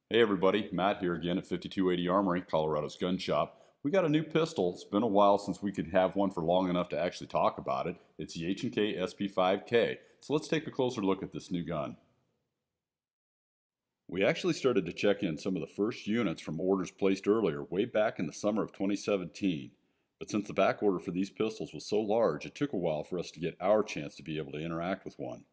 Hey everybody, Matt here again at 5280 Armory, Colorado's gun shop. We got a new pistol. It's been a while since we could have one for long enough to actually talk about it. It's the H&K SP5k. So let's take a closer look at this new gun. We actually started to check in some of the first units from orders placed earlier, way back in the summer of 2017. But since the back order for these pistols was so large, it took a while for us to get our chance to be able to interact with one.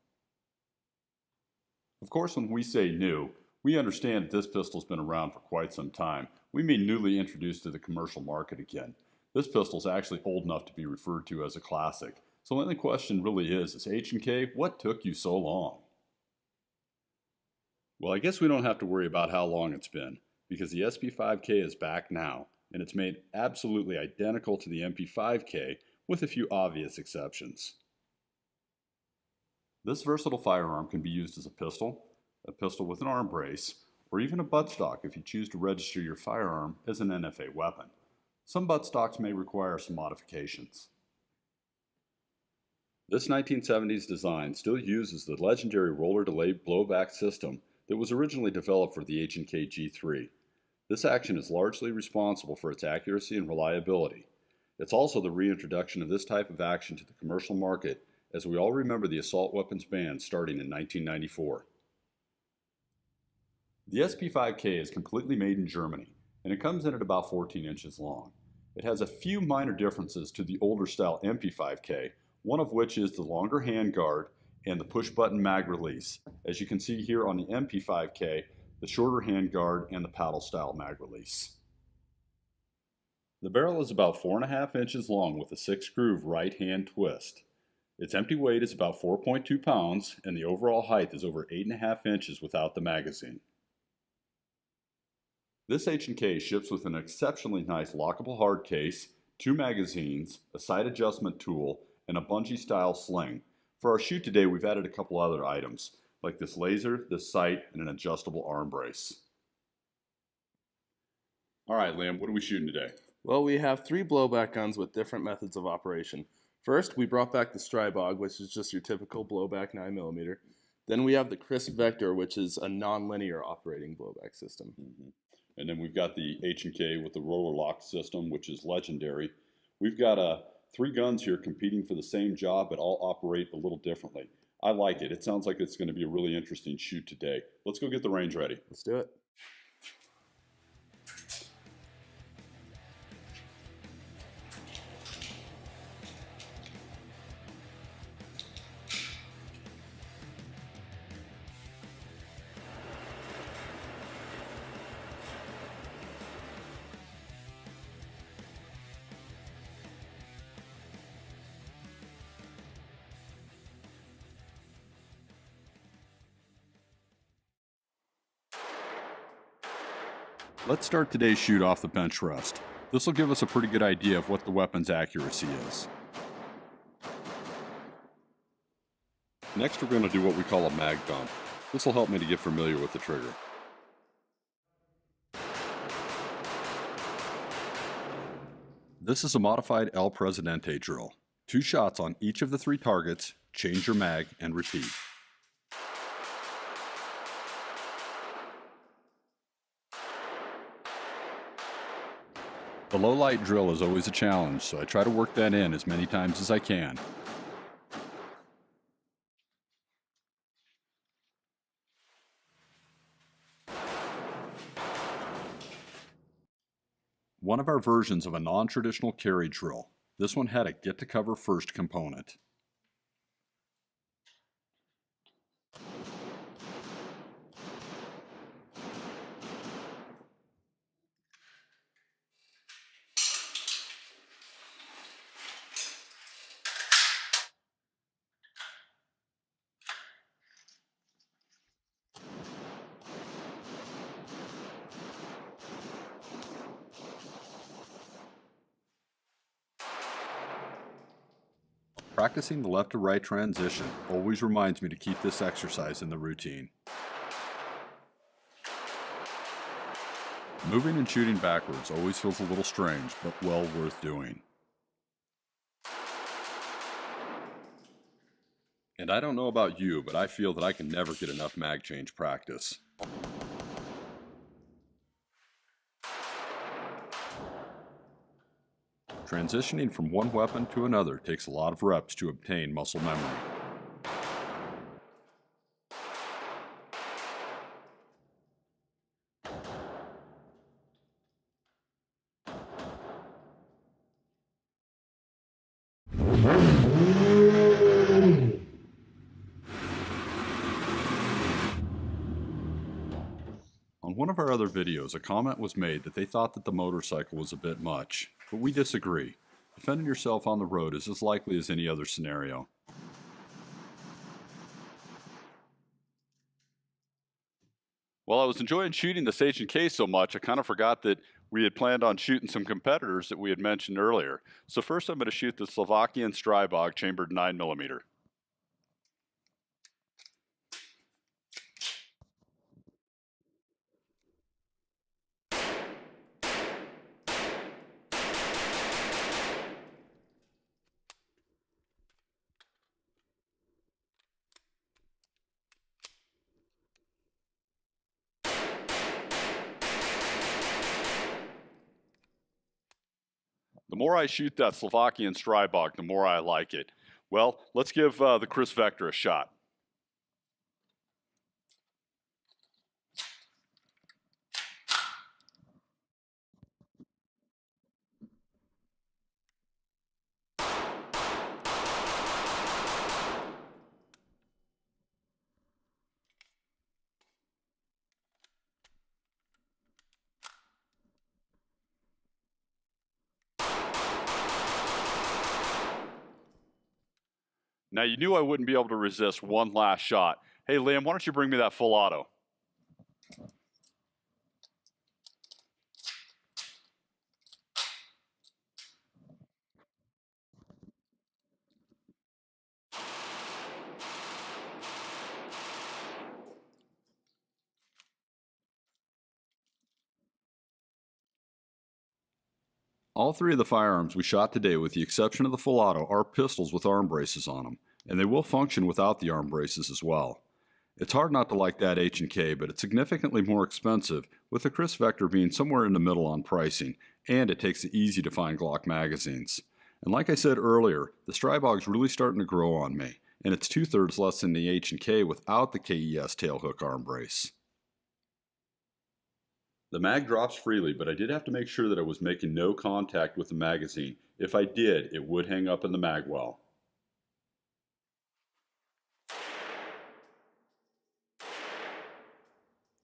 Of course, when we say new, we understand that this pistol's been around for quite some time. We mean newly introduced to the commercial market again. This pistol's actually old enough to be referred to as a classic. So the only question really is H&K, what took you so long? Well, I guess we don't have to worry about how long it's been, because the SP5K is back now, and it's made absolutely identical to the MP5K with a few obvious exceptions. This versatile firearm can be used as a pistol with an arm brace, or even a buttstock if you choose to register your firearm as an NFA weapon. Some buttstocks may require some modifications. This 1970s design still uses the legendary roller delay blowback system that was originally developed for the H&K G3. This action is largely responsible for its accuracy and reliability. It's also the reintroduction of this type of action to the commercial market, as we all remember the assault weapons ban starting in 1994. The SP5K is completely made in Germany, and it comes in at about 14 inches long. It has a few minor differences to the older style MP5K, one of which is the longer handguard and the push-button mag release. As you can see here on the MP5K, the shorter handguard and the paddle-style mag release. The barrel is about 4.5 inches long with a 6-groove right-hand twist. Its empty weight is about 4.2 pounds, and the overall height is over 8.5 inches without the magazine. This H&K ships with an exceptionally nice lockable hard case, 2 magazines, a sight adjustment tool, and a bungee style sling. For our shoot today, we've added a couple other items, like this laser, this sight, and an adjustable arm brace. Alright Liam, what are we shooting today? Well, we have 3 blowback guns with different methods of operation. First, we brought back the Strybog, which is just your typical blowback 9mm. Then we have the Crisp Vector, which is a non-linear operating blowback system. And then we've got the H&K with the roller lock system, which is legendary. We've got 3 guns here competing for the same job, but all operate a little differently. I like it. It sounds like it's going to be a really interesting shoot today. Let's go get the range ready. Let's do it. Let's start today's shoot off the bench rest. This will give us a pretty good idea of what the weapon's accuracy is. Next we're going to do what we call a mag dump. This will help me to get familiar with the trigger. This is a modified El Presidente drill. 2 shots on each of the 3 targets, change your mag, and repeat. The low light drill is always a challenge, so I try to work that in as many times as I can. One of our versions of a non-traditional carry drill. This one had a get to cover first component. Practicing the left to right transition always reminds me to keep this exercise in the routine. Moving and shooting backwards always feels a little strange, but well worth doing. And I don't know about you, but I feel that I can never get enough mag change practice. Transitioning from one weapon to another takes a lot of reps to obtain muscle memory. On one of our other videos, a comment was made that they thought that the motorcycle was a bit much, but we disagree. Defending yourself on the road is as likely as any other scenario. Well, I was enjoying shooting this H&K so much, I kind of forgot that we had planned on shooting some competitors that we had mentioned earlier. So first I'm going to shoot the Slovakian Strybog chambered 9mm. The more I shoot that Slovakian Strybog, the more I like it. Well, let's give the Chris Vector a shot. Now you knew I wouldn't be able to resist one last shot. Hey Liam, why don't you bring me that full auto? All three of the firearms we shot today, with the exception of the full auto, are pistols with arm braces on them, and they will function without the arm braces as well. It's hard not to like that H&K, but it's significantly more expensive, with the Chris Vector being somewhere in the middle on pricing, and it takes the easy to find Glock magazines. And like I said earlier, the Strybog's really starting to grow on me, and it's 2/3 less than the H&K without the KES tailhook arm brace. The mag drops freely, but I did have to make sure that I was making no contact with the magazine. If I did, it would hang up in the mag well.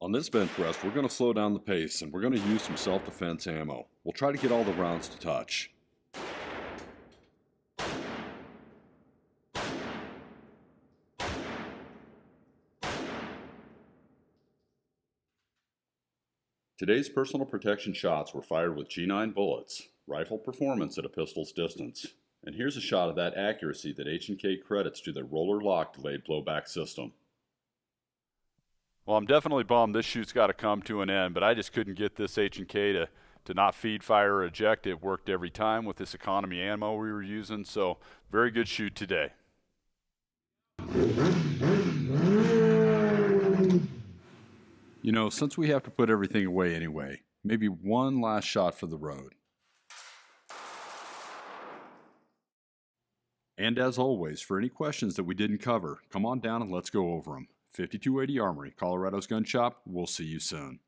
On this bench rest, we're going to slow down the pace and we're going to use some self-defense ammo. We'll try to get all the rounds to touch. Today's personal protection shots were fired with G9 bullets, rifle performance at a pistol's distance. And here's a shot of that accuracy that H&K credits to their roller lock delayed blowback system. Well, I'm definitely bummed this shoot's got to come to an end, but I just couldn't get this H&K to not feed, fire, or eject. It worked every time with this economy ammo we were using, so very good shoot today. You know, since we have to put everything away anyway, maybe one last shot for the road. And as always, for any questions that we didn't cover, come on down and let's go over them. 5280 Armory, Colorado's gun shop. We'll see you soon.